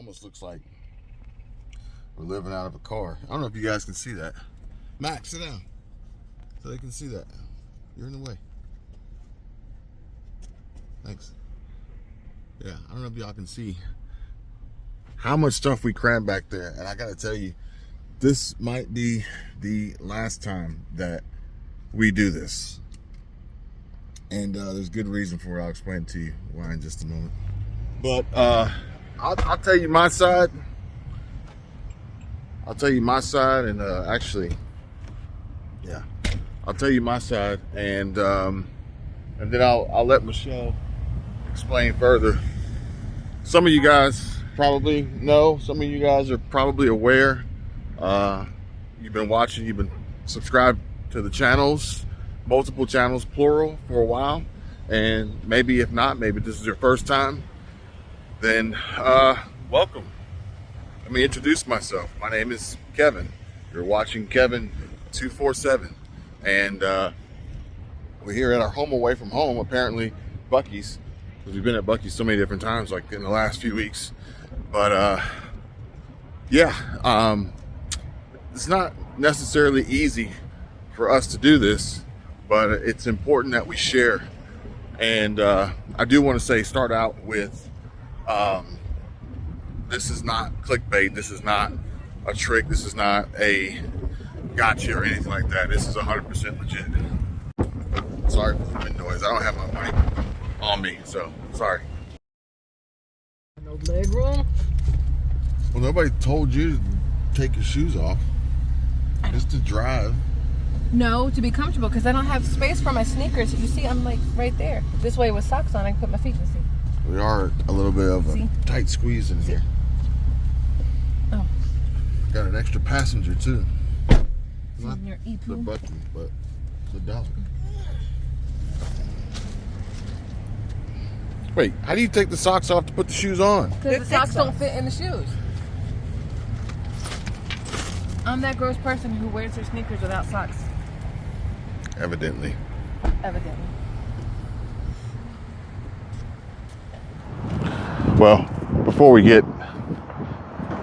almost looks like we're living out of a car. I don't know if you guys can see that. Max, sit down so they can see that. You're in the way. Thanks. Yeah, I don't know if y'all can see how much stuff we crammed back there. And I gotta tell you, this might be the last time that we do this. And there's good reason for it. I'll explain to you why in just a moment. But I'll tell you my side. I'll tell you my side, and actually, yeah, I'll tell you my side, and then I'll let Michelle explain further. Some of you guys probably know. Some of you guys are probably aware. You've been watching. You've been subscribed to the channels, multiple channels, plural, for a while. And maybe if not, maybe this is your first time. Then welcome. Let me introduce myself. My name is Kevin. You're watching Kevin 247, and we're here at our home away from home, apparently Buc-ee's, because we've been at Buc-ee's so many different times, like in the last few weeks. But yeah, it's not necessarily easy for us to do this, but it's important that we share. And I do want to start out with. This is not clickbait. This is not a trick. This is not a gotcha or anything like that. This is 100% legit. Sorry for the wind noise. I don't have my mic on me, so sorry. No leg room? Well, nobody told you to take your shoes off. Just to drive. No, to be comfortable, because I don't have space for my sneakers. You see, I'm like right there. This way with socks on, I can put my feet in the seat. We are a little bit of a tight squeeze in here. Oh. Got an extra passenger too. Not the button, but the dog. Wait, how do you take the socks off to put the shoes on? Because the socks don't fit in the shoes. I'm that gross person who wears their sneakers without socks. Evidently. Evidently. Well, before we get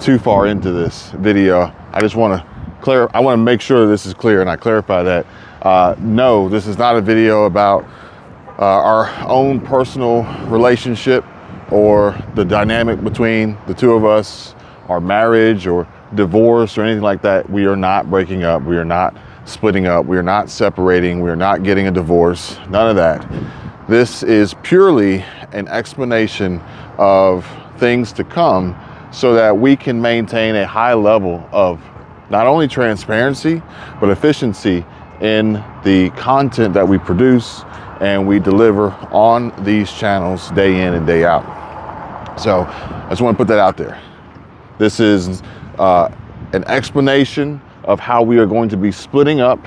too far into this video, I just want to make sure this is clear, and I clarify that. No, this is not a video about our own personal relationship or the dynamic between the two of us, our marriage or divorce or anything like that. We are not breaking up. We are not splitting up. We are not separating. We are not getting a divorce. None of that. This is purely an explanation of things to come so that we can maintain a high level of not only transparency, but efficiency in the content that we produce and we deliver on these channels day in and day out. So I just want to put that out there. This is an explanation of how we are going to be splitting up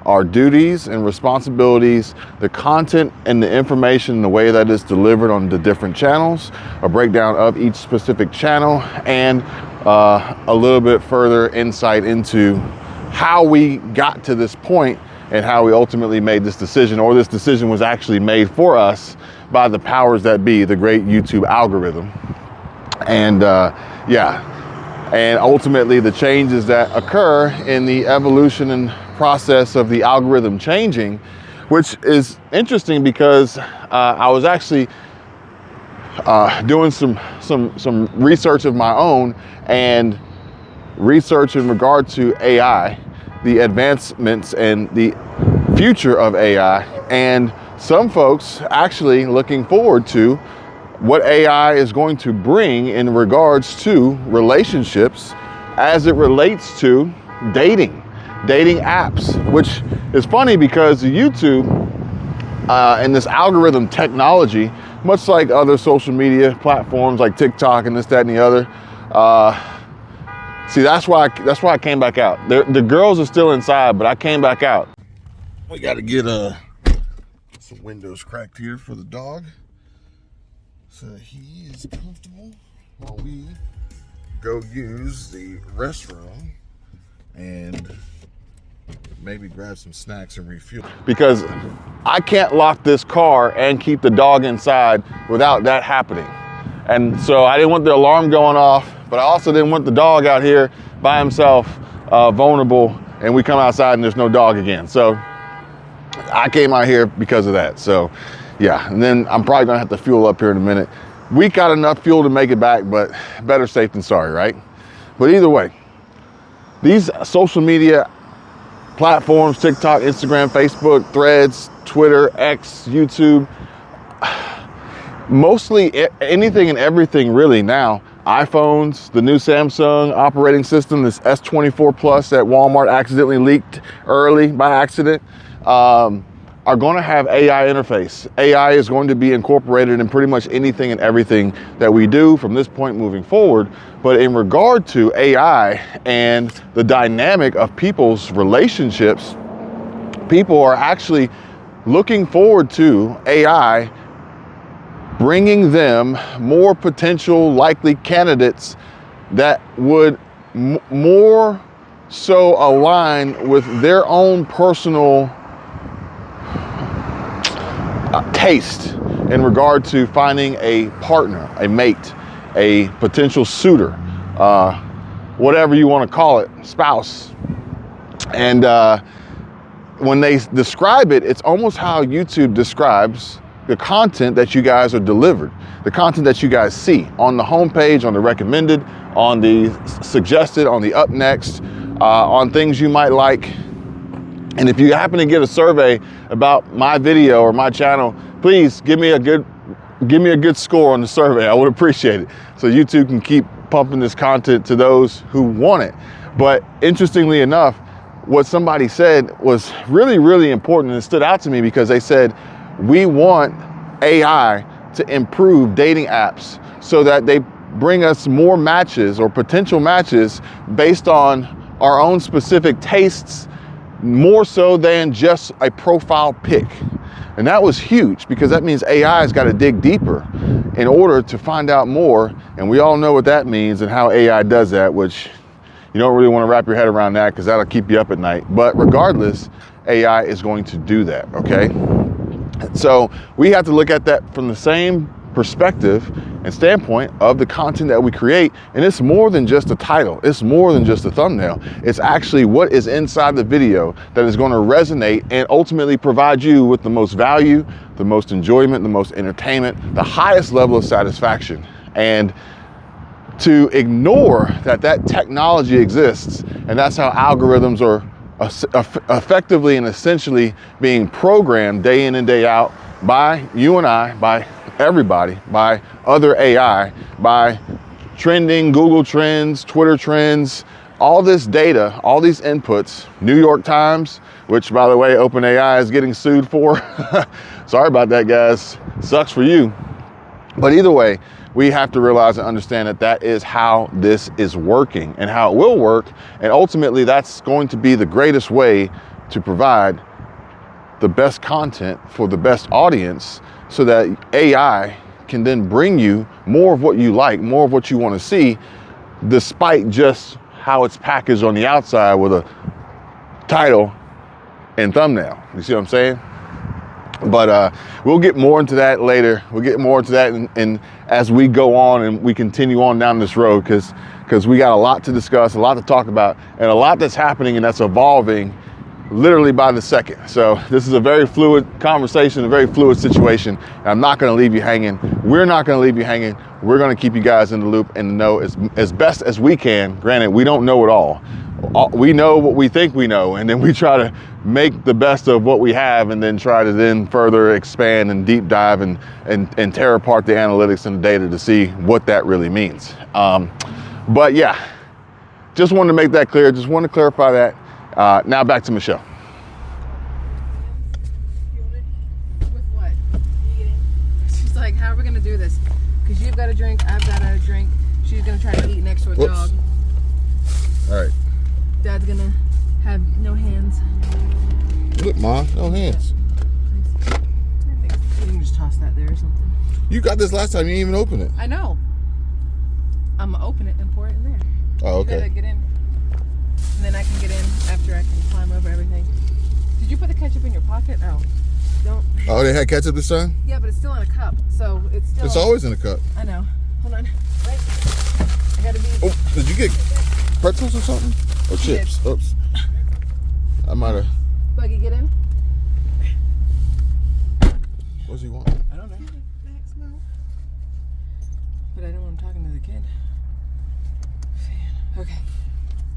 our duties and responsibilities, the content and the information, the way that is delivered on the different channels, a breakdown of each specific channel, and a little bit further insight into how we got to this point and how we ultimately made this decision, or this decision was actually made for us by the powers that be, the great YouTube algorithm. And and ultimately the changes that occur in the evolution and process of the algorithm changing, which is interesting because I was actually doing some research of my own, and research in regard to AI, the advancements and the future of AI, and some folks actually looking forward to what AI is going to bring in regards to relationships as it relates to dating apps, which is funny because YouTube and this algorithm technology, much like other social media platforms like TikTok and this, that, and the other, see, that's why I came back out. The girls are still inside, but I came back out. We got to get some windows cracked here for the dog, so he is comfortable while we go use the restroom and maybe grab some snacks and refuel. Because I can't lock this car and keep the dog inside without that happening. And so I didn't want the alarm going off, but I also didn't want the dog out here by himself, vulnerable, and we come outside and there's no dog again. So I came out here because of that. So yeah, and then I'm probably gonna have to fuel up here in a minute. We got enough fuel to make it back, but better safe than sorry, right? But either way, these social media platforms, TikTok, Instagram, Facebook, Threads, Twitter, X, YouTube, mostly anything and everything really now, iPhones, the new Samsung operating system, this S24 Plus that Walmart accidentally leaked early by accident, are going to have AI interface. AI is going to be incorporated in pretty much anything and everything that we do from this point moving forward. But in regard to AI and the dynamic of people's relationships, people are actually looking forward to AI bringing them more potential likely candidates that would more so align with their own personal taste in regard to finding a partner, a mate, a potential suitor, whatever you want to call it, spouse. And when they describe it, it's almost how YouTube describes the content that you guys are delivered, the content that you guys see on the homepage, on the recommended, on the suggested, on the up next, on things you might like. And if you happen to get a survey about my video or my channel, please give me a good score on the survey. I would appreciate it. So YouTube can keep pumping this content to those who want it. But interestingly enough, what somebody said was really, really important, and it stood out to me because they said, we want AI to improve dating apps so that they bring us more matches or potential matches based on our own specific tastes, more so than just a profile pic. And that was huge because that means AI has got to dig deeper in order to find out more. And we all know what that means and how AI does that, which you don't really want to wrap your head around that because that'll keep you up at night. But regardless, AI is going to do that, okay? So we have to look at that from the same perspective and standpoint of the content that we create. And it's more than just a title. It's more than just a thumbnail. It's actually what is inside the video that is going to resonate and ultimately provide you with the most value, the most enjoyment, the most entertainment, the highest level of satisfaction. And to ignore that technology exists, and that's how algorithms are effectively and essentially being programmed day in and day out by you and I, by everybody, by other AI, by trending Google trends, Twitter trends, all this data, all these inputs, New York Times, which by the way, OpenAI is getting sued for. Sorry about that, guys. Sucks for you. But either way, we have to realize and understand that that is how this is working and how it will work. And ultimately, that's going to be the greatest way to provide the best content for the best audience so that AI can then bring you more of what you like, more of what you want to see, despite just how it's packaged on the outside with a title and thumbnail. You see what I'm saying? But we'll get more into that later. We'll get more into that and as we go on and we continue on down this road, because we got a lot to discuss, a lot to talk about, and a lot that's happening and that's evolving literally by the second. So this is a very fluid conversation, a very fluid situation. And I'm not going to leave you hanging. We're not going to leave you hanging. We're going to keep you guys in the loop and know as best as we can. Granted, we don't know it all. We know what we think we know, and then we try to make the best of what we have and then try to then further expand and deep dive and tear apart the analytics and the data to see what that really means. But yeah, just wanted to make that clear. Just wanted to clarify that. Now back to Michelle. With what? Eating. She's like, how are we going to do this? Because you've got a drink, I've got a drink. She's going to try to eat next to a dog. All right. Dad's going to have no hands. Look, Mom, no hands. You can just toss that there or something. You got this last time. You didn't even open it. I know. I'm going to open it and pour it in there. Oh, okay. You gotta get in. And then I can get in after I can climb over everything. Did you put the ketchup in your pocket? Oh, don't. Oh, they had ketchup this time? Yeah, but it's still in a cup, so it's still. It's always in a cup. I know. Hold on. Wait. I gotta be. Oh, did you get pretzels or something? Or chips? Oops. I might have. Buggy, get in. What does he want? I don't know. Max, no. But I don't want him talking to the kid. Okay.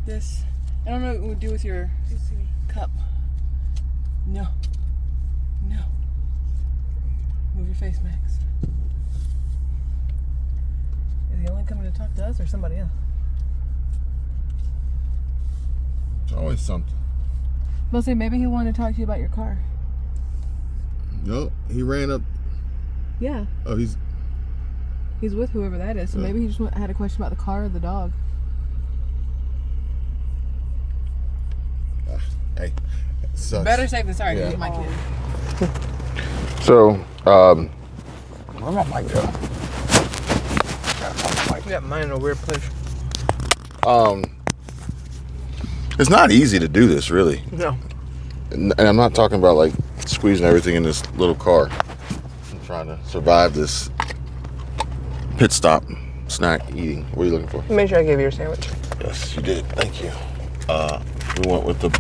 This. I don't know what it would do with your cup. No. No. Move your face, Max. Is he only coming to talk to us or somebody else? It's always something. Well, say maybe he wanted to talk to you about your car. No, he ran up. Yeah. Oh, he's with whoever that is, so maybe he just had a question about the car or the dog. Hey, it sucks. Better safe than sorry, Yeah. he's my kid. So, where my mic go? You got mine in a weird place. It's not easy to do this, really. No. And I'm not talking about like squeezing everything in this little car. I'm trying to survive this pit stop snack eating. What are you looking for? Make sure I gave you your sandwich. Yes, you did. Thank you. We went with the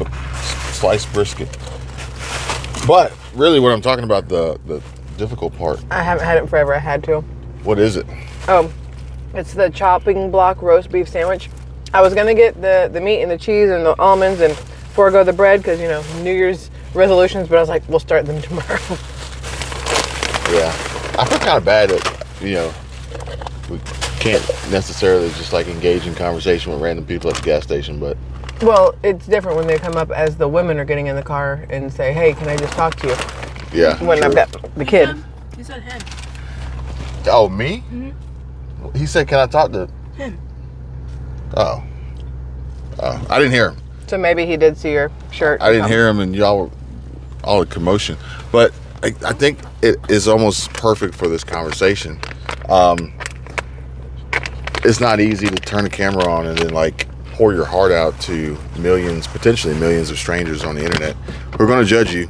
sliced brisket. But really what I'm talking about, the difficult part. I haven't had it in forever. I had to. What is it? Oh, it's the chopping block roast beef sandwich. I was gonna get the meat and the cheese and the almonds and forego the bread because, you know, New Year's resolutions, but I was like, we'll start them tomorrow. Yeah. I feel kind of bad that, you know, we can't necessarily just like engage in conversation with random people at the gas station, but. Well, it's different when they come up as the women are getting in the car and say, hey, can I just talk to you? Yeah. When I've got the kid. He said him. Oh, me? Mm-hmm. He said, can I talk to Him. Oh. Oh, I didn't hear him. So maybe he did see your shirt. I didn't hear him, and y'all were all in commotion. But I think it is almost perfect for this conversation. It's not easy to turn the camera on and then like pour your heart out to millions, potentially millions of strangers on the internet who are going to judge you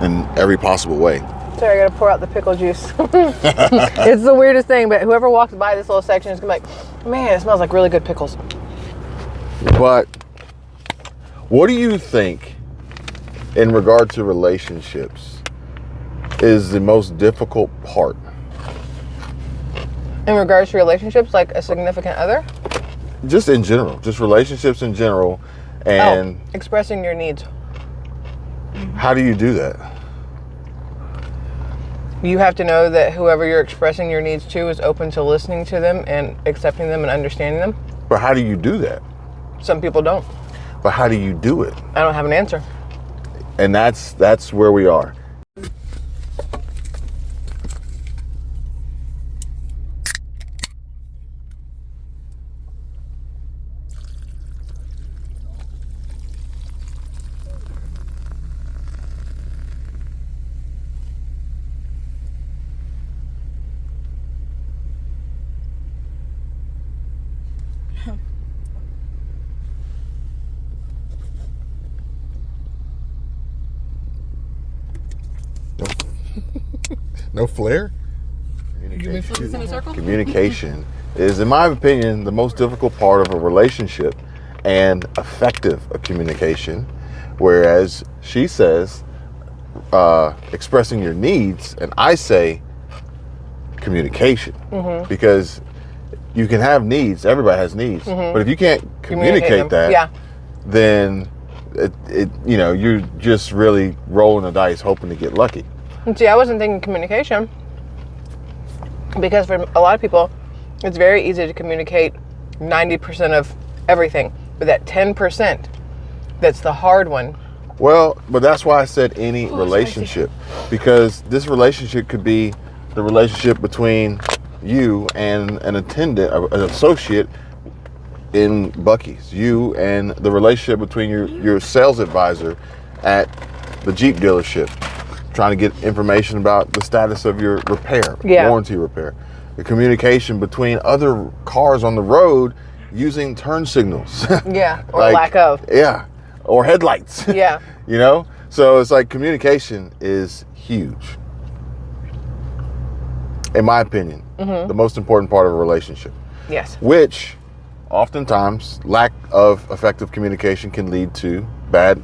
in every possible way. Sorry, I gotta pour out the pickle juice. It's the weirdest thing, but whoever walks by this little section is gonna be like, man, it smells like really good pickles. But what do you think in regard to relationships is the most difficult part? In regards to relationships, like a significant other? Just in general, just relationships in general. And expressing your needs. how do you do that? You have to know that whoever you're expressing your needs to is open to listening to them and accepting them and understanding them. But how do you do that? Some people don't. But how do you do it? I don't have an answer. And that's where we are. No flare? You mean flip this in a circle? Communication is, in my opinion, the most difficult part of a relationship and effective communication. Whereas she says expressing your needs, and I say communication. Because you can have needs, everybody has needs, but if you can't communicate that, yeah, then it you know, you're just really rolling the dice hoping to get lucky. And see, I wasn't thinking communication because for a lot of people, it's very easy to communicate 90% of everything, but that 10%, that's the hard one. Well, but that's why I said any relationship, because this relationship could be the relationship between you and an attendant, an associate in Buc-ee's, you and the relationship between your sales advisor at the Jeep dealership, trying to get information about the status of your repair, warranty repair. The communication between other cars on the road using turn signals. Yeah, or like, lack of. Yeah, or headlights. Yeah. You know? So it's like communication is huge, in my opinion. Mm-hmm. The most important part of a relationship. Yes. Which, oftentimes, lack of effective communication can lead to bad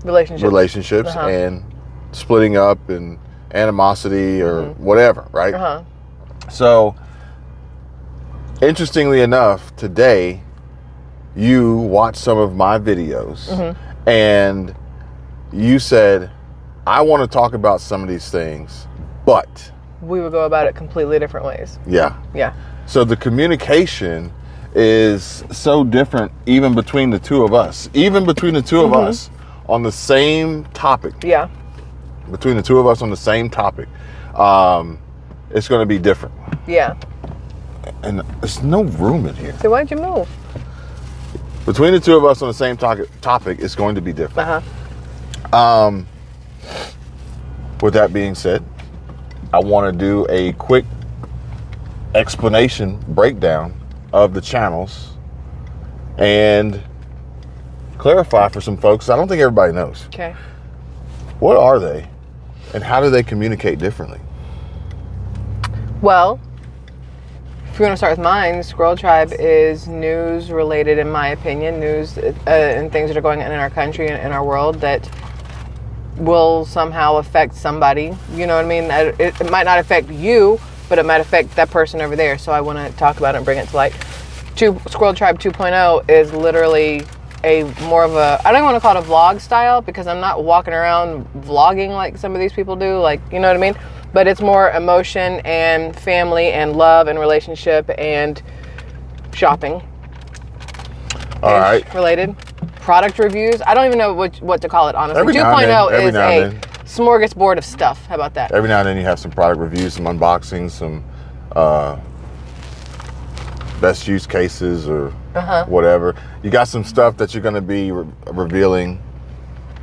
relationships and splitting up and animosity or whatever, right? So, interestingly enough, today, you watched some of my videos and you said, I want to talk about some of these things, but we would go about it completely different ways. Yeah. So the communication is so different even between the two of us. Even between the two of us on the same topic. Yeah. Between the two of us on the same topic. It's going to be different. Yeah. And there's no room in here. So why'd you move? Between the two of us on the same topic, it's going to be different. With that being said, I want to do a quick explanation breakdown of the channels and clarify for some folks. I don't think everybody knows. Okay. What are they and how do they communicate differently? Well, if you want to start with mine, Squirrel Tribe is news related, in my opinion, news and things that are going on in our country and in our world that will somehow affect somebody. You know what I mean? It might not affect you, but it might affect that person over there. So I want to talk about it and bring it to light. Squirrel Tribe 2.0 is literally a more of a, I don't even want to call it a vlog style because I'm not walking around vlogging like some of these people do. Like, you know what I mean? But it's more emotion and family and love and relationship and shopping. All right. Related. Product reviews. I don't even know what to call it, honestly. Every now and 2.0 then, is a smorgasbord of stuff. How about that? Every now and then you have some product reviews, some unboxings, some best use cases or whatever. You got some stuff that you're going to be revealing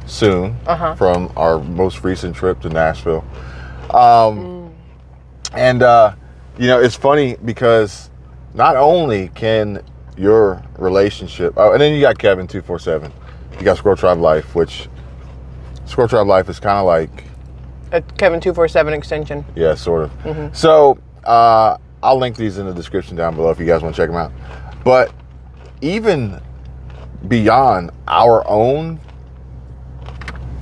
soon from our most recent trip to Nashville. And, you know, it's funny because not only can your relationship, and then you got Kevin 247, you got Squirrel Tribe Life, which Squirrel Tribe Life is kind of like a Kevin 247 extension. Yeah, sort of. So I'll link these in the description down below if you guys want to check them out. But even beyond our own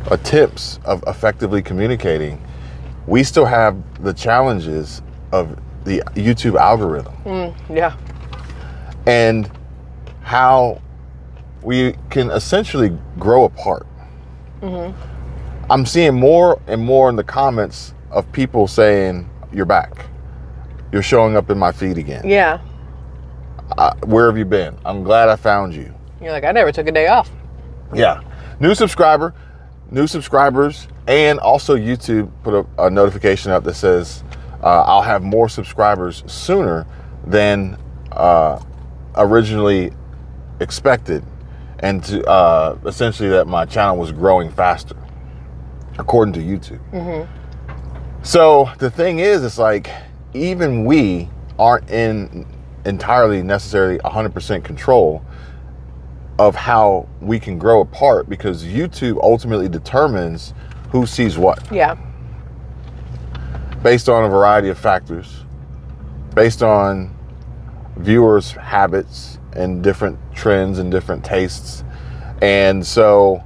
attempts of effectively communicating, we still have the challenges of the YouTube algorithm. Yeah. And how we can essentially grow apart. I'm seeing more and more in the comments of people saying, you're back. You're showing up in my feed again. Yeah. Where have you been? I'm glad I found you. You're like, I never took a day off. Yeah. New subscribers, and also YouTube put a notification up that says I'll have more subscribers sooner than originally expected, and to essentially that my channel was growing faster, according to YouTube. So the thing is, it's like even we aren't in entirely necessarily 100% control of how we can grow apart, because YouTube ultimately determines who sees what. Yeah. Based on a variety of factors, based on viewers' habits and different trends and different tastes. And so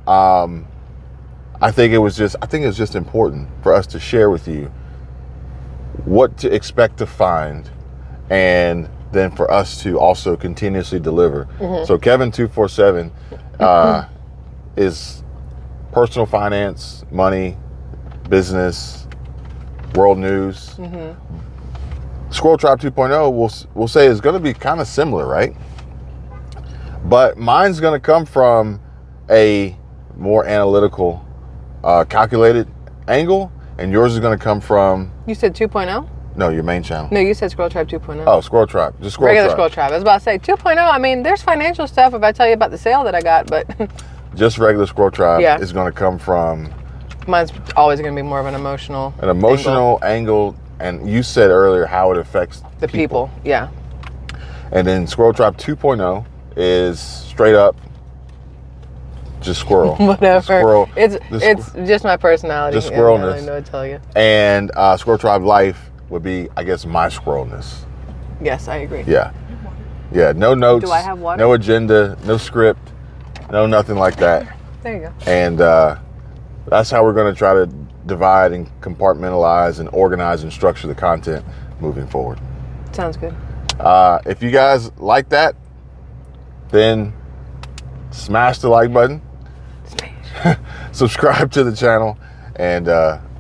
I think it's just important for us to share with you what to expect to find, and then for us to also continuously deliver. So Kevin 247 is personal finance, money, business, world news. Squirrel Tribe 2.0 we'll say is going to be kind of similar, right? But mine's going to come from a more analytical, calculated angle, and yours is going to come from... You said 2.0? No, your main channel. No, you said Squirrel Tribe 2.0. Oh, Squirrel Tribe. Just Squirrel Regular Tribe. Squirrel Tribe. I was about to say 2.0. I mean, there's financial stuff if I tell you about the sale that I got, but... Just regular Squirrel Tribe Yeah. is going to come from... Mine's always going to be more of an emotional angle. And you said earlier how it affects the people. Yeah. And then Squirrel Tribe 2.0 is straight up just squirrel. Whatever. Squirrel. It's just my personality. Just squirrelness. I don't know what to tell you. And Squirrel Tribe Life would be, I guess, my squirrelness. Yes, I agree. Yeah. Yeah, no notes. Do I have water? No agenda, no script, no nothing like that. There you go. And that's how we're going to try to divide and compartmentalize and organize and structure the content moving forward. Sounds good. If you guys like that, then smash the like button, subscribe to the channel, and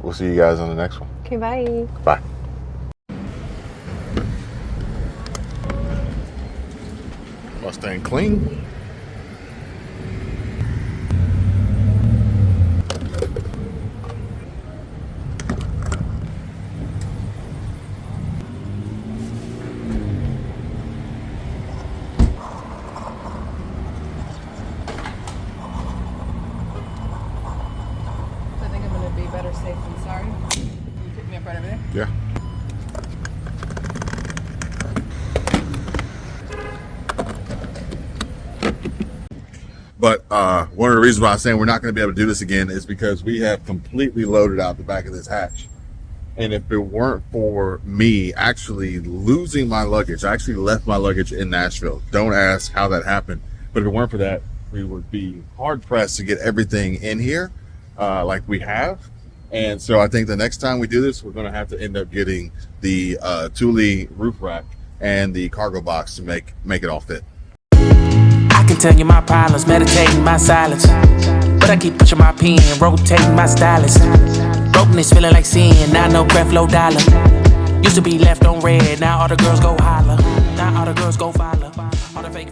we'll see you guys on the next one. Okay, bye. Bye. Mustang clean. I think I'm going to be better safe than sorry. You pick me up right over there? Yeah. But one of the reasons why I'm saying we're not going to be able to do this again is because we have completely loaded out the back of this hatch. And if it weren't for me actually losing my luggage, I actually left my luggage in Nashville. Don't ask how that happened. But if it weren't for that, we would be hard pressed to get everything in here like we have. And so I think the next time we do this, we're going to have to end up getting the Thule roof rack and the cargo box to make it all fit. I can tell you my problems, meditating my silence. But I keep pushing my pen, rotating my stylus. Brokenness feeling like sin, now no Creflo Dollar. Used to be left on red, now all the girls go holler. Now all the girls go follow. All the fake